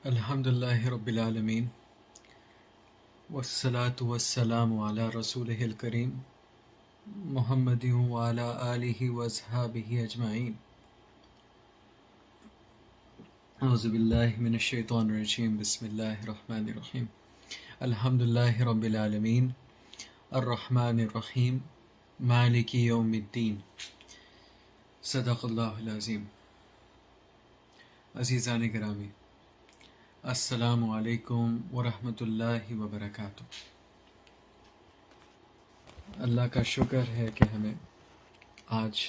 الحمدللہ رب العالمین والصلاة والسلام علی رسولہ الکریم محمد وعلی آلہ واصحابہ اجمعین. اعوذ باللہ من الشیطان الرجیم. بسم اللہ الرحمن الرحیم. الحمدللہ رب العالمین الرحمن الرحیم مالک یوم الدین. صدق اللہ العظیم. عزیزان گرامی، السلام علیکم ورحمۃ اللہ وبرکاتہ. اللہ کا شکر ہے کہ ہمیں آج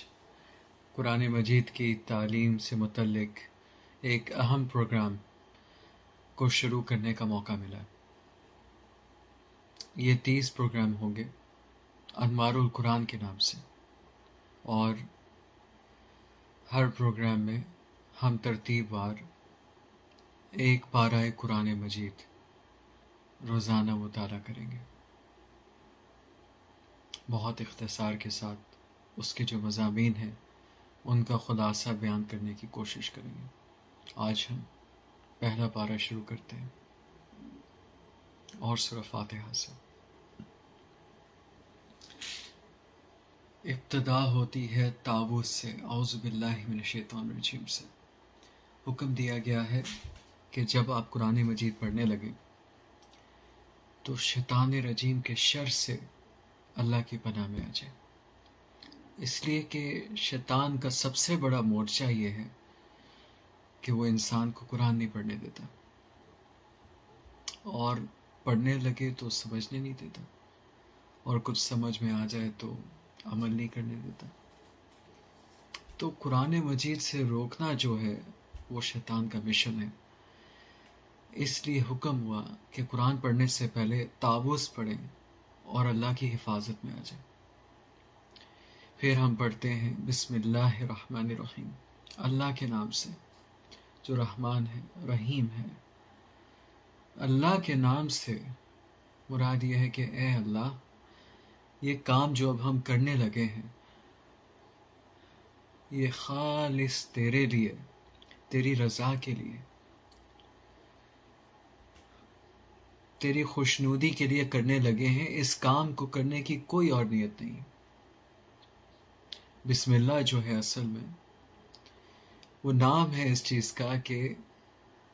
قرآن مجید کی تعلیم سے متعلق ایک اہم پروگرام کو شروع کرنے کا موقع ملا. یہ 30 پروگرام ہوں گے انوار القرآن کے نام سے، اور ہر پروگرام میں ہم ترتیب وار ایک پارہ قرآن مجید روزانہ مطالعہ کریں گے. بہت اختصار کے ساتھ اس کے جو مضامین ہیں ان کا خلاصہ بیان کرنے کی کوشش کریں گے. آج ہم پہلا پارہ شروع کرتے ہیں اور سورہ فاتحہ سے. ابتدا ہوتی ہے تاووز سے. اعوذ باللہ من الشیطان الرجیم سے. حکم دیا گیا ہے کہ جب آپ قرآن مجید پڑھنے لگیں تو شیطان رجیم کے شر سے اللہ کی پناہ میں آ جائیں، اس لیے کہ شیطان کا سب سے بڑا مورچہ یہ ہے کہ وہ انسان کو قرآن نہیں پڑھنے دیتا، اور پڑھنے لگے تو سمجھنے نہیں دیتا، اور کچھ سمجھ میں آ جائے تو عمل نہیں کرنے دیتا. تو قرآن مجید سے روکنا جو ہے وہ شیطان کا مشن ہے. اس لیے حکم ہوا کہ قرآن پڑھنے سے پہلے تاووز پڑھیں اور اللہ کی حفاظت میں آ جائیں. پھر ہم پڑھتے ہیں بسم اللہ الرحمن الرحیم، اللہ کے نام سے جو رحمان ہے رحیم ہے. اللہ کے نام سے مراد یہ ہے کہ اے اللہ، یہ کام جو اب ہم کرنے لگے ہیں یہ خالص تیرے لیے، تیری رضا کے لیے، تیری خوشنودی کے لیے کرنے لگے ہیں. اس کام کو کرنے کی کوئی اور نیت نہیں. بسم اللہ جو ہے اصل میں وہ نام ہے اس چیز کا کہ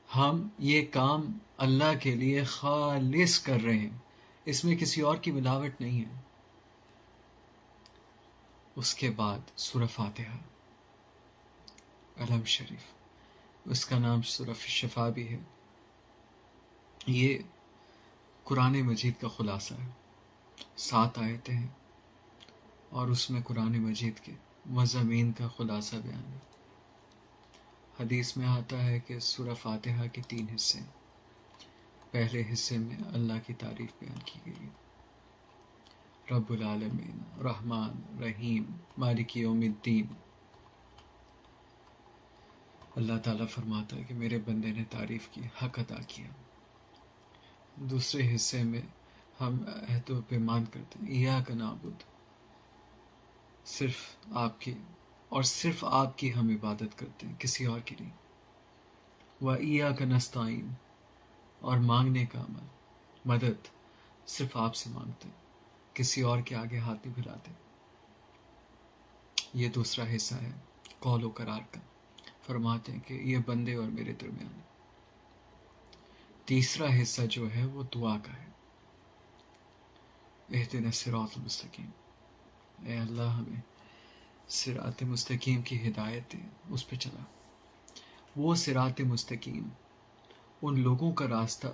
ہم یہ کام اللہ کے لیے خالص کر رہے ہیں، اس میں کسی اور کی ملاوٹ نہیں ہے. اس کے بعد سورہ فاتحہ، علم شریف، اس کا نام سورہ شفا بھی ہے. یہ قرآن مجید کا خلاصہ ہے. 7 آیتیں ہیں اور اس میں قرآن مجید کے مضامین کا خلاصہ بیان ہے. حدیث میں آتا ہے کہ سورہ فاتحہ کے 3 حصے ہیں. پہلے حصے میں اللہ کی تعریف بیان کی گئی، رب العالمین، رحمان، رحیم، مالک یوم الدین. اللہ تعالیٰ فرماتا ہے کہ میرے بندے نے تعریف کی، حق ادا کیا. دوسرے حصے میں ہم عہد و پیمان کرتے ہیں، ایاک نعبد، صرف آپ کی اور صرف آپ کی ہم عبادت کرتے ہیں، کسی اور کی نہیں. وَإِيَّاكَ نَسْتَعِينُ، اور مانگنے کا عمل، مدد صرف آپ سے مانگتے ہیں، کسی اور کے آگے ہاتھ نہیں پھیلاتے. یہ دوسرا حصہ ہے قول و قرار کا. فرماتے ہیں کہ یہ بندے اور میرے درمیان ہے. تیسرا حصہ جو ہے وہ دعا کا ہے. اہدنا الصراط المستقیم، اے اللہ ہمیں صراط مستقیم کی ہدایت دے، اس پہ چلا. وہ صراط مستقیم ان لوگوں کا راستہ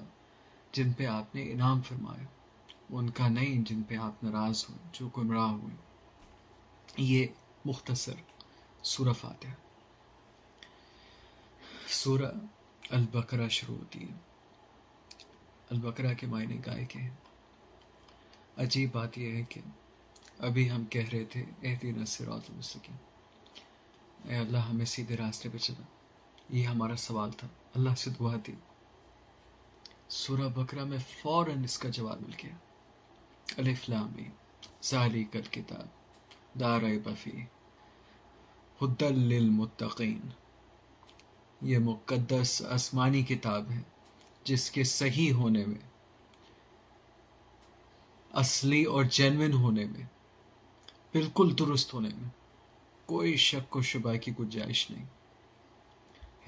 جن پہ آپ نے انعام فرمایا، ان کا نہیں جن پہ آپ ناراض ہوئے، جو گمراہ ہوئے. یہ مختصر سورہ فاتحہ. سورہ البقرہ شروع ہوتی ہے. البقرہ کے معنی گائے کے ہیں. عجیب بات یہ ہے کہ ابھی ہم کہہ رہے تھے اہدنا الصراط المستقیم، اے اللہ ہمیں سیدھے راستے پہ چلا. یہ ہمارا سوال تھا، اللہ سے دعا دی. سورہ بقرہ میں فوراً اس کا جواب مل گیا. الف لام میم ذالک الکتاب لا ریب فیہ ھدی للمتقین. یہ مقدس آسمانی کتاب ہے جس کے صحیح ہونے میں، اصلی اور جینوین ہونے میں، بالکل درست ہونے میں کوئی شک و شبہ کی گنجائش نہیں۔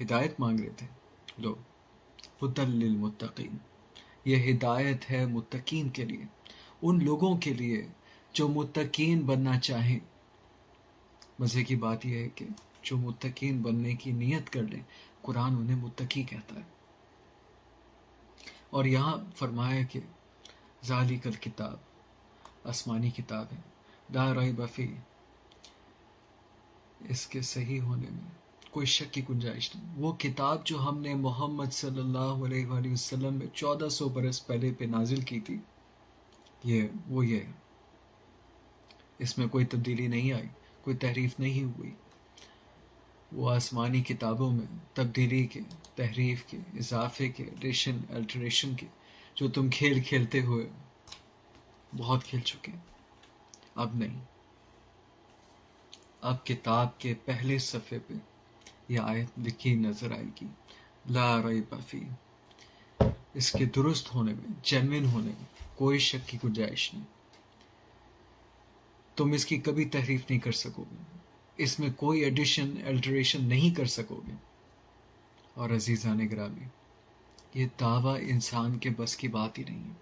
ہدایت مانگ رہے تھے، لو ہدی للمتقین، یہ ہدایت ہے متقین کے لیے، ان لوگوں کے لیے جو متقین بننا چاہیں۔ مزے کی بات یہ ہے کہ جو متقین بننے کی نیت کر لیں، قرآن انہیں متقی کہتا ہے۔ اور یہاں فرمایا کہ ذالک الکتاب، آسمانی کتاب ہے، لا ریب فیہ، اس کے صحیح ہونے میں کوئی شک کی گنجائش نہیں۔ وہ کتاب جو ہم نے محمد صلی اللہ علیہ وآلہ وسلم میں 1400 برس پہلے پہ نازل کی تھی، یہ ہے، اس میں کوئی تبدیلی نہیں آئی، کوئی تحریف نہیں ہوئی۔ وہ آسمانی کتابوں میں تبدیلی کے، تحریف کے، اضافے کے، ایڈیشن الٹریشن کے جو تم کھیل کھیلتے ہوئے بہت کھیل چکے، اب نہیں۔ اب کتاب کے پہلے صفحے پہ یہ آیت لکھی نظر آئے گی، لا ریب فیہ، اس کے درست ہونے میں، جینوین ہونے میں کوئی شک کی گنجائش نہیں۔ تم اس کی کبھی تحریف نہیں کر سکو گے، اس میں کوئی ایڈیشن الٹریشن نہیں کر سکو گے۔ اور عزیزان گرامی، یہ دعویٰ انسان کے بس کی بات ہی نہیں ہے۔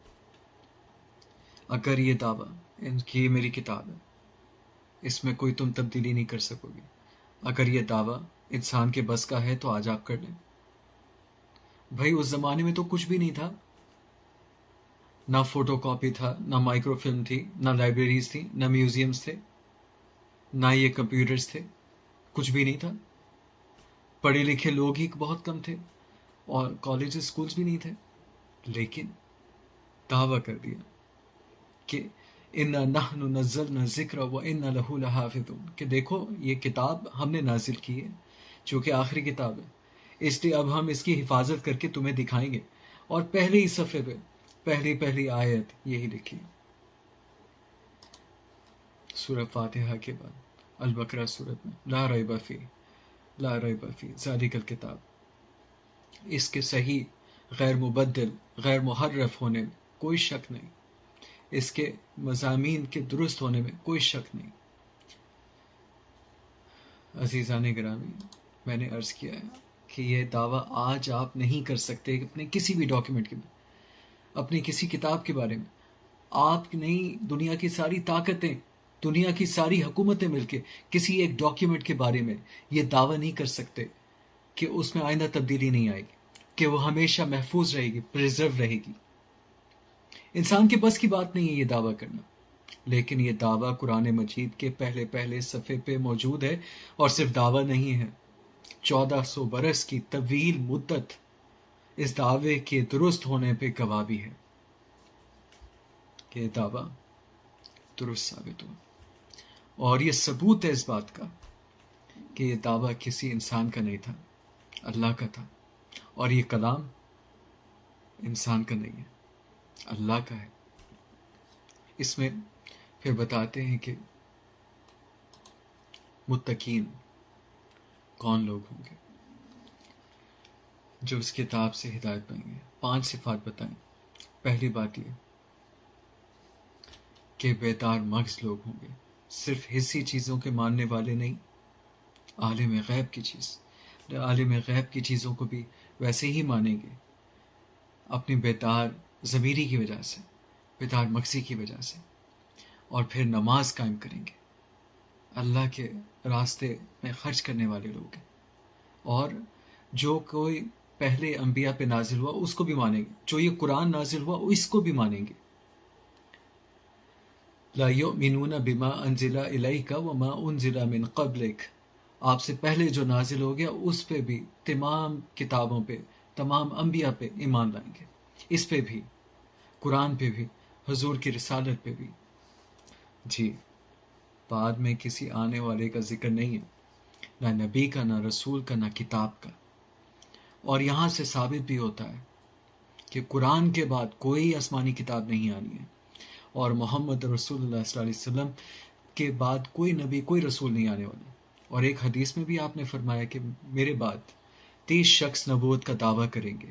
اگر یہ دعویٰ کہ یہ میری کتاب ہے، اس میں کوئی تم تبدیلی نہیں کر سکو گے، اگر یہ دعویٰ انسان کے بس کا ہے تو آج آپ کر لیں۔ بھائی اس زمانے میں تو کچھ بھی نہیں تھا، نہ فوٹو کاپی تھا، نہ مائکرو فلم تھی، نہ لائبریریز تھی، نہ میوزیمز تھے، نہ یہ کمپیوٹرز تھے، کچھ بھی نہیں تھا۔ پڑھے لکھے لوگ ہی بہت کم تھے، اور کالجز اسکولز بھی نہیں تھے، لیکن دعویٰ کر دیا کہ اِنَّا نَحْنُ نَزَّلْنَا الذِّكْرَ وَإِنَّا لَهُ لَحَافِظُونَ، کہ دیکھو یہ کتاب ہم نے نازل کی ہے جو کہ آخری کتاب ہے، اس لیے اب ہم اس کی حفاظت کر کے تمہیں دکھائیں گے۔ اور پہلے ہی صفحے پہ پہلی آیت یہی لکھی، سورہ فاتحہ کے بعد البقرہ سورت میں، لا ریب فیہ، لا ریب فیہ ذالک الکتاب، اس کے صحیح، غیر مبدل، غیر محرف ہونے میں کوئی شک نہیں، اس کے مضامین کے درست ہونے میں کوئی شک نہیں۔ عزیزان گرامی، میں نے عرض کیا ہے کہ یہ دعویٰ آج آپ نہیں کر سکتے اپنے کسی بھی ڈاکیومنٹ کے میں، اپنی کسی کتاب کے بارے میں۔ آپ نہیں، دنیا کی ساری طاقتیں، دنیا کی ساری حکومتیں مل کے کسی ایک ڈاکیومنٹ کے بارے میں یہ دعویٰ نہیں کر سکتے کہ اس میں آئندہ تبدیلی نہیں آئے گی، کہ وہ ہمیشہ محفوظ رہے گی، پریزرو رہے گی۔ انسان کے بس کی بات نہیں ہے یہ دعویٰ کرنا، لیکن یہ دعویٰ قرآن مجید کے پہلے صفحے پہ موجود ہے، اور صرف دعویٰ نہیں ہے، 1400 برس کی طویل مدت اس دعوے کے درست ہونے پہ گواہ بھی ہے کہ یہ دعویٰ درست ثابت ہو۔ اور یہ ثبوت ہے اس بات کا کہ یہ دعویٰ کسی انسان کا نہیں تھا، اللہ کا تھا، اور یہ کلام انسان کا نہیں ہے، اللہ کا ہے۔ اس میں پھر بتاتے ہیں کہ متقین کون لوگ ہوں گے جو اس کتاب سے ہدایت پائیں گے۔ 5 صفات بتائیں۔ پہلی بات یہ کہ بیدار مغز لوگ ہوں گے، صرف حسی چیزوں کے ماننے والے نہیں، عالم غیب کی چیز، عالم غیب کی چیزوں کو بھی ویسے ہی مانیں گے، اپنی بیدار ضمیری کی وجہ سے، بیدار مغزی کی وجہ سے، اور پھر نماز قائم کریں گے، اللہ کے راستے میں خرچ کرنے والے لوگ ہیں، اور جو کوئی پہلے انبیاء پہ نازل ہوا اس کو بھی مانیں گے، جو یہ قرآن نازل ہوا اس کو بھی مانیں گے۔ لا یؤمنون بما انزل الیک وما انزل من قبلک، آپ سے پہلے جو نازل ہو گیا اس پہ بھی، تمام کتابوں پہ، تمام انبیاء پہ ایمان لائیں گے، اس پہ بھی، قرآن پہ بھی، حضور کی رسالت پہ بھی۔ جی، بعد میں کسی آنے والے کا ذکر نہیں ہے، نہ نبی کا، نہ رسول کا، نہ کتاب کا۔ اور یہاں سے ثابت بھی ہوتا ہے کہ قرآن کے بعد کوئی آسمانی کتاب نہیں آنی ہے، اور محمد رسول اللہ صلی اللہ علیہ وسلم کے بعد کوئی نبی، کوئی رسول نہیں آنے والا۔ اور ایک حدیث میں بھی آپ نے فرمایا کہ میرے بعد 30 شخص نبوت کا دعویٰ کریں گے،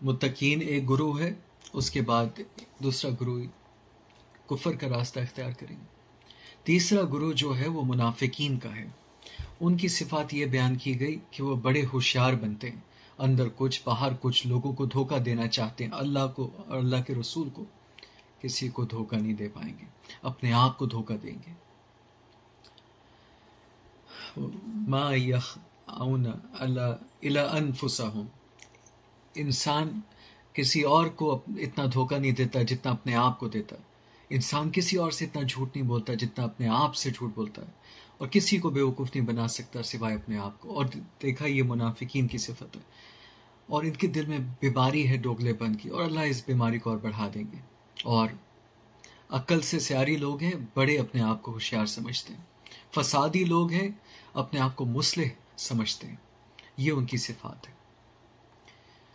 متقین ایک گروہ ہے, اس کے بعد دوسرا گروہ کفر کا راستہ اختیار کریں گے. تیسرا گروہ جو ہے وہ منافقین کا ہے. ان کی صفات یہ بیان کی گئی کہ وہ بڑے ہوشیار بنتے ہیں, اندر کچھ باہر کچھ, لوگوں کو دھوکہ دینا چاہتے ہیں, اللہ کو اور اللہ کے رسول کو. کسی کو دھوکہ نہیں دے پائیں گے, اپنے آپ کو دھوکہ دیں گے. ما یخعون الا انفسہم, انسان کسی اور کو اتنا دھوکہ نہیں دیتا جتنا اپنے آپ کو دیتا ہے. انسان کسی اور سے اتنا جھوٹ نہیں بولتا جتنا اپنے آپ سے جھوٹ بولتا ہے, اور کسی کو بیوقوف نہیں بنا سکتا سوائے اپنے آپ کو. اور دیکھا یہ منافقین کی صفت ہے, اور ان کے دل میں بیماری ہے دوگلے پن کی, اور اللہ اس بیماری کو اور بڑھا دیں گے. اور عقل سے سیاری لوگ ہیں, بڑے اپنے آپ کو ہوشیار سمجھتے ہیں. فسادی لوگ ہیں, اپنے آپ کو مصلح سمجھتے ہیں. یہ ان کی صفات ہے.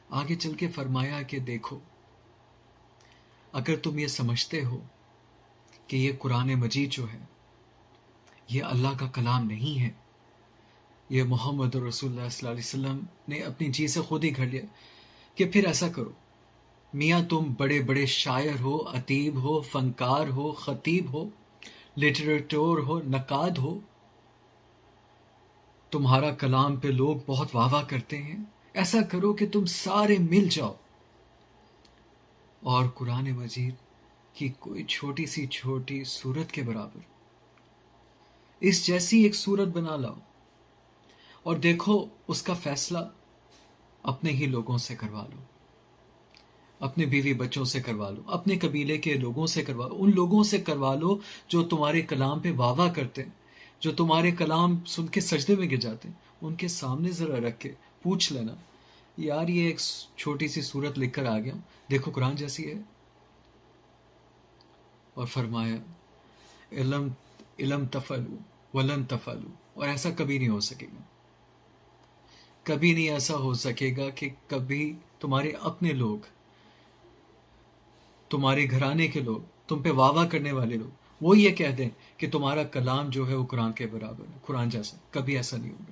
آگے چل کے فرمایا کہ دیکھو, اگر تم یہ سمجھتے ہو کہ یہ قرآن مجید جو ہے یہ اللہ کا کلام نہیں ہے, یہ محمد رسول اللہ صلی اللہ علیہ وسلم نے اپنی جی سے خود ہی گھڑ لیا, کہ پھر ایسا کرو, میاں تم بڑے بڑے شاعر ہو, ادیب ہو, فنکار ہو, خطیب ہو, لٹریٹور ہو, نقاد ہو, تمہارا کلام پہ لوگ بہت واہ واہ کرتے ہیں, ایسا کرو کہ تم سارے مل جاؤ اور قرآن مجید کی کوئی چھوٹی صورت کے برابر اس جیسی ایک صورت بنا لاؤ, اور دیکھو اس کا فیصلہ اپنے ہی لوگوں سے کروا لو, اپنے بیوی بچوں سے کروا لو, اپنے قبیلے کے لوگوں سے کروا لو, ان لوگوں سے کروا لو جو تمہارے کلام پہ واہ واہ کرتے ہیں, جو تمہارے کلام سن کے سجدے میں گر جاتے ہیں. ان کے سامنے ذرا رکھ کے پوچھ لینا, یار یہ ایک چھوٹی سی صورت لکھ کر آ گیا ہوں, دیکھو قرآن جیسی ہے. اور فرمایا علم تفلو ولن تفلو, اور ایسا کبھی نہیں ہو سکے گا, کبھی نہیں ایسا ہو سکے گا کہ کبھی تمہارے اپنے لوگ, تمہارے گھرانے کے لوگ, تم پہ واہ واہ کرنے والے لوگ, وہ یہ کہہ دیں کہ تمہارا کلام جو ہے وہ قرآن کے برابر ہے, قرآن جیسا. کبھی ایسا نہیں ہوگا.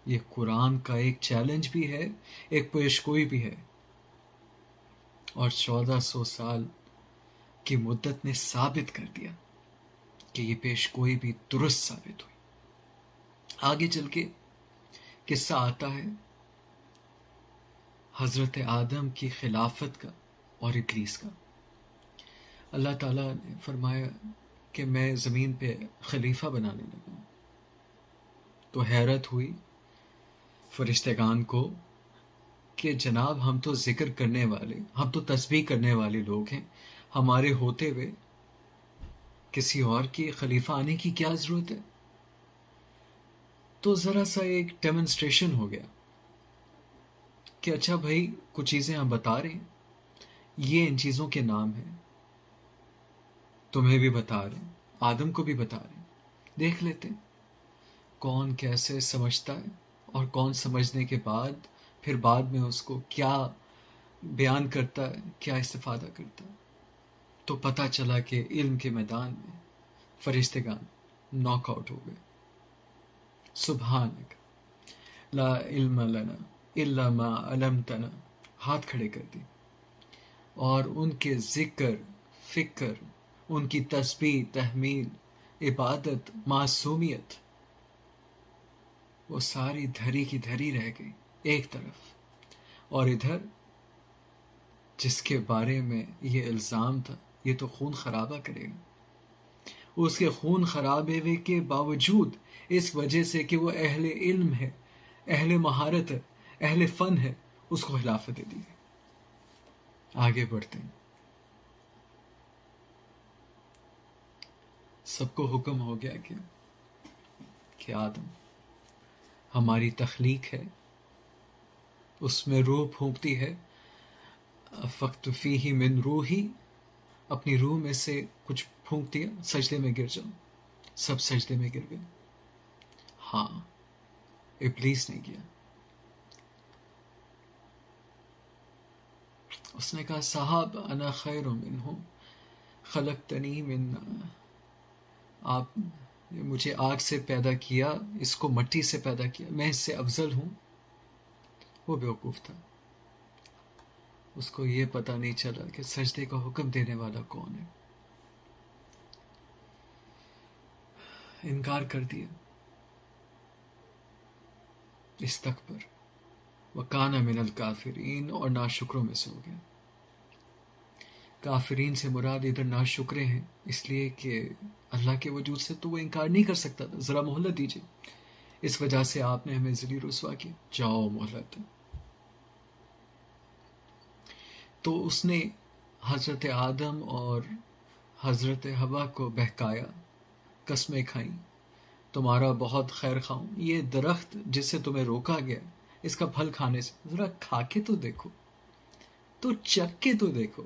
یہ قرآن کا ایک چیلنج بھی ہے, ایک پیشگوئی بھی ہے, اور 1400 سال کی مدت نے ثابت کر دیا کہ یہ پیشگوئی بھی درست ثابت ہوئی. آگے چل کے قصہ آتا ہے حضرت آدم کی خلافت کا اور ابلیس کا. اللہ تعالیٰ نے فرمایا کہ میں زمین پہ خلیفہ بنانے لگا ہوں. تو حیرت ہوئی فرشتگان کو کہ جناب ہم تو ذکر کرنے والے, ہم تو تسبیح کرنے والے لوگ ہیں, ہمارے ہوتے ہوئے کسی اور کی خلیفہ آنے کی کیا ضرورت ہے. تو ذرا سا ایک ڈیمونسٹریشن ہو گیا کہ اچھا بھائی کچھ چیزیں ہم بتا رہے ہیں, یہ ان چیزوں کے نام ہیں, تمہیں بھی بتا رہے ہیں, آدم کو بھی بتا رہے ہیں, دیکھ لیتے ہیں کون کیسے سمجھتا ہے, اور کون سمجھنے کے بعد پھر بعد میں اس کو کیا بیان کرتا ہے, کیا استفادہ کرتا ہے. تو پتہ چلا کہ علم کے میدان میں فرشتگان ناک آؤٹ ہو گئے. سبحانک لا علم لنا الا ما علمتنا, ہاتھ کھڑے کر دی, اور ان کے ذکر, فکر, ان کی تسبیح, تحمیل, عبادت, معصومیت, وہ ساری دھری کی دھری رہ گئی ایک طرف. اور ادھر جس کے بارے میں یہ الزام تھا یہ تو خون خرابہ کرے گا, اس کے خون خرابے کے باوجود اس وجہ سے کہ وہ اہل علم ہے, اہل مہارت ہے, اہل فن ہے, اس کو خلافت دے دی گئی. آگے بڑھتے ہیں. سب کو حکم ہو گیا کہ آدم ہماری تخلیق ہے, اس میں روح پھونکتی ہے, فقط فیہ من روحی, اپنی روح میں سے کچھ پھونک دیا, سجدے میں گر جاؤ. سب سجدے میں گر گئے. ہاں ابلیس نے کیا. اس نے کہا صاحب انا خیر منہ خلقتنی من، آپ نے مجھے آگ سے پیدا کیا، اس کو مٹی سے پیدا کیا، میں اس سے افضل ہوں؟ وہ بیوقوف تھا، اس کو یہ پتہ نہیں چلا کہ سجدے کا حکم دینے والا کون ہے. انکار کر دیا، استکبر وکان من الکافرین، اور ناشکروں میں سے ہو گیا. کافرین سے مراد ادھر ناشکرے ہیں، اس لیے کہ اللہ کے وجود سے تو وہ انکار نہیں کر سکتا تھا. ذرا مہلت دیجیے، اس وجہ سے آپ نے ہمیں ذلیل رسوا کیا، جاؤ مہلت. تو اس نے حضرت آدم اور حضرت حوا کو بہکایا، قسمیں کھائیں، تمہارا بہت خیر خواہ ہوں، یہ درخت جس سے تمہیں روکا گیا اس کا پھل کھانے سے ذرا کھا کے تو دیکھو، تو چکھ کے تو دیکھو.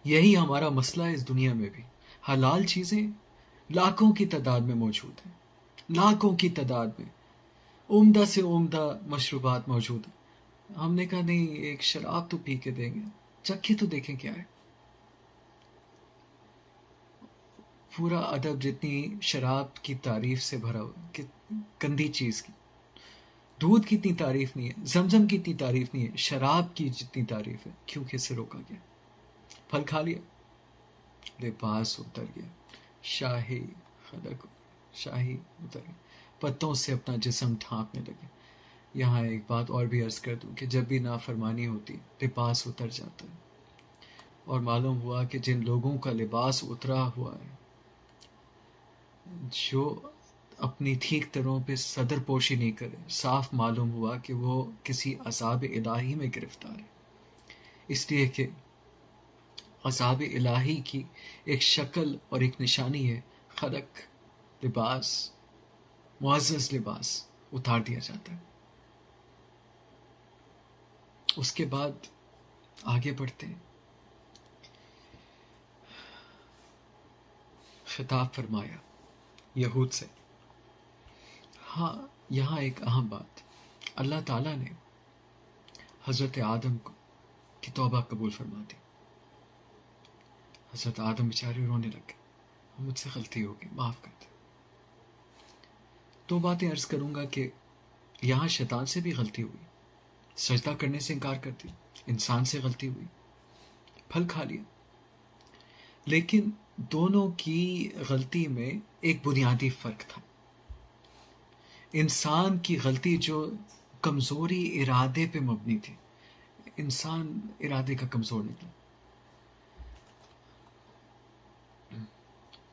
یہی ہمارا مسئلہ ہے اس دنیا میں بھی. حلال چیزیں لاکھوں کی تعداد میں موجود ہیں، لاکھوں کی تعداد میں عمدہ سے عمدہ مشروبات موجود ہیں. ہم نے کہا نہیں، ایک شراب تو پی کے دیں گے، چکھے تو دیکھیں کیا ہے. پورا ادب جتنی شراب کی تعریف سے بھرا ہوا کہ گندی چیز کی. دودھ کی اتنی تعریف نہیں ہے، زمزم کی اتنی تعریف نہیں ہے، شراب کی جتنی تعریف ہے. کیونکہ اسے روکا گیا، پھل کھا لیا، لباس اتر گیا، شاہی خلق، شاہی اتر گیا، پتوں سے اپنا جسم ڈھانپنے لگے. یہاں ایک بات اور بھی عرض کر دوں کہ جب بھی نافرمانی ہوتی لباس اتر جاتا ہے. اور معلوم ہوا کہ جن لوگوں کا لباس اترا ہوا ہے، جو اپنی ٹھیک طرح پہ صدر پوشی نہیں کرے، صاف معلوم ہوا کہ وہ کسی عذاب الہی میں گرفتار ہے. اس لیے کہ عذاب الہی کی ایک شکل اور ایک نشانی ہے، خلق، لباس، معزز لباس اتار دیا جاتا ہے. اس کے بعد آگے بڑھتے ہیں. خطاب فرمایا یہود سے. ہاں، یہاں ایک اہم بات، اللہ تعالیٰ نے حضرت آدم کی توبہ قبول فرما دی. حضرت آدم بیچارے رونے لگ گئے، مجھ سے غلطی ہو گئی، معاف کر دے. دو باتیں عرض کروں گا کہ یہاں شیطان سے بھی غلطی ہوئی، سجدہ کرنے سے انکار کر دیا. انسان سے غلطی ہوئی، پھل کھا لیا. لیکن دونوں کی غلطی میں ایک بنیادی فرق تھا. انسان کی غلطی جو کمزوری ارادے پہ مبنی تھی، انسان ارادے کا کمزور نکلا.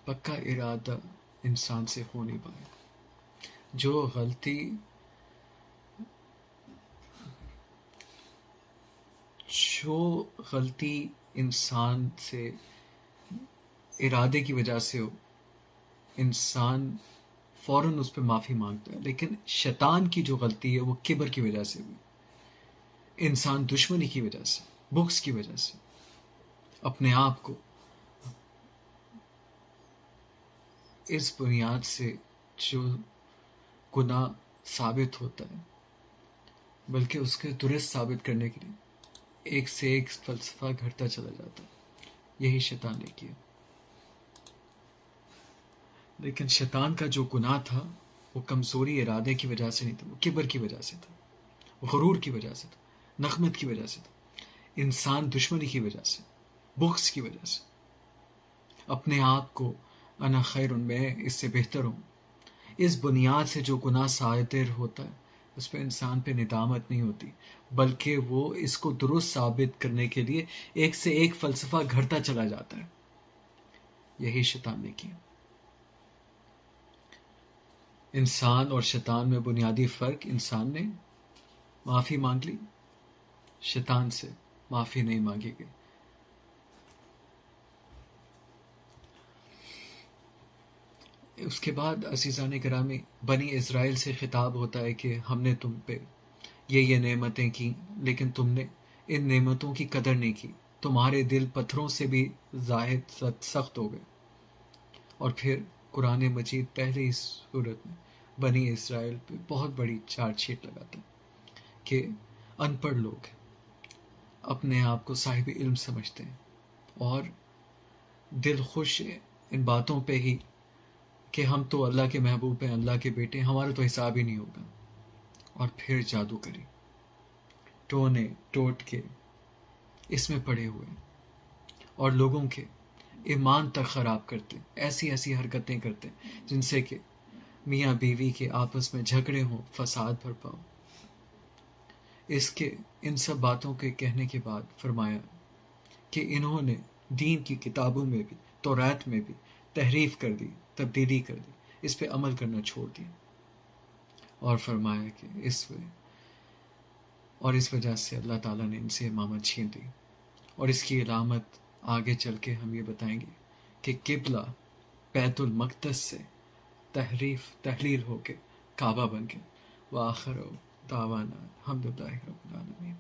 پکا ارادہ انسان سے ہو نہیں پایا. جو غلطی انسان سے ارادے کی وجہ سے ہو، انسان فوراً اس پہ معافی مانگتا ہے. لیکن شیطان کی جو غلطی ہے وہ کبر کی وجہ سے ہوئی، انسان دشمنی کی وجہ سے، بغض کی وجہ سے اپنے آپ کو اس بنیاد سے جو گناہ ثابت ہوتا ہے، بلکہ اس کے درست ثابت کرنے کے لیے ایک سے ایک فلسفہ گھڑتا چلا جاتا ہے. یہی شیطان نے کیا. لیکن شیطان کا جو گناہ تھا وہ کمزوری ارادے کی وجہ سے نہیں تھا، وہ کبر کی وجہ سے تھا، غرور کی وجہ سے تھا، نخمت کی وجہ سے تھا، انسان دشمنی کی وجہ سے، بغض کی وجہ سے، اپنے آپ کو انا خیر، میں اس سے بہتر ہوں، اس بنیاد سے جو گناہ صادر ہوتا ہے اس پہ انسان پہ ندامت نہیں ہوتی، بلکہ وہ اس کو درست ثابت کرنے کے لیے ایک سے ایک فلسفہ گھڑتا چلا جاتا ہے. یہی شیطان نے کیا. انسان اور شیطان میں بنیادی فرق، انسان نے معافی مانگ لی، شیطان سے معافی نہیں مانگی گئی. اس کے بعد عزیزان گرامی، بنی اسرائیل سے خطاب ہوتا ہے کہ ہم نے تم پہ یہ نعمتیں کی، لیکن تم نے ان نعمتوں کی قدر نہیں کی، تمہارے دل پتھروں سے بھی زائد سخت ہو گئے. اور پھر قرآن مجید پہلے اس صورت میں بنی اسرائیل پہ بہت بڑی چارج شیٹ لگاتا ہے کہ ان پڑھ لوگ ہیں، اپنے آپ کو صاحب علم سمجھتے ہیں اور دل خوش ہے ان باتوں پہ ہی کہ ہم تو اللہ کے محبوب ہیں، اللہ کے بیٹے ہیں، ہمارا تو حساب ہی نہیں ہوگا، اور پھر جادو کری ٹونے ٹوٹ کے اس میں پڑے ہوئے اور لوگوں کے ایمان تک خراب کرتے، ایسی ایسی حرکتیں کرتے جن سے کہ میاں بیوی کے آپس میں جھگڑے ہوں، فساد بھرپا ہو۔ اس کے ان سب باتوں کے کہنے کے بعد فرمایا کہ انہوں نے دین کی کتابوں میں بھی، تورات میں بھی تحریف کر دی، تبدیلی کر دی، اس پہ عمل کرنا چھوڑ دیا، اور فرمایا کہ اس وجہ سے اللہ تعالیٰ نے ان سے امامت چھین دی، اور اس کی علامت آگے چل کے ہم یہ بتائیں گے کہ قبلہ بیت المقدس سے تحلیل ہو کے کعبہ بن گیا۔ وآخر دعوانا الحمدللہ رب العالمین۔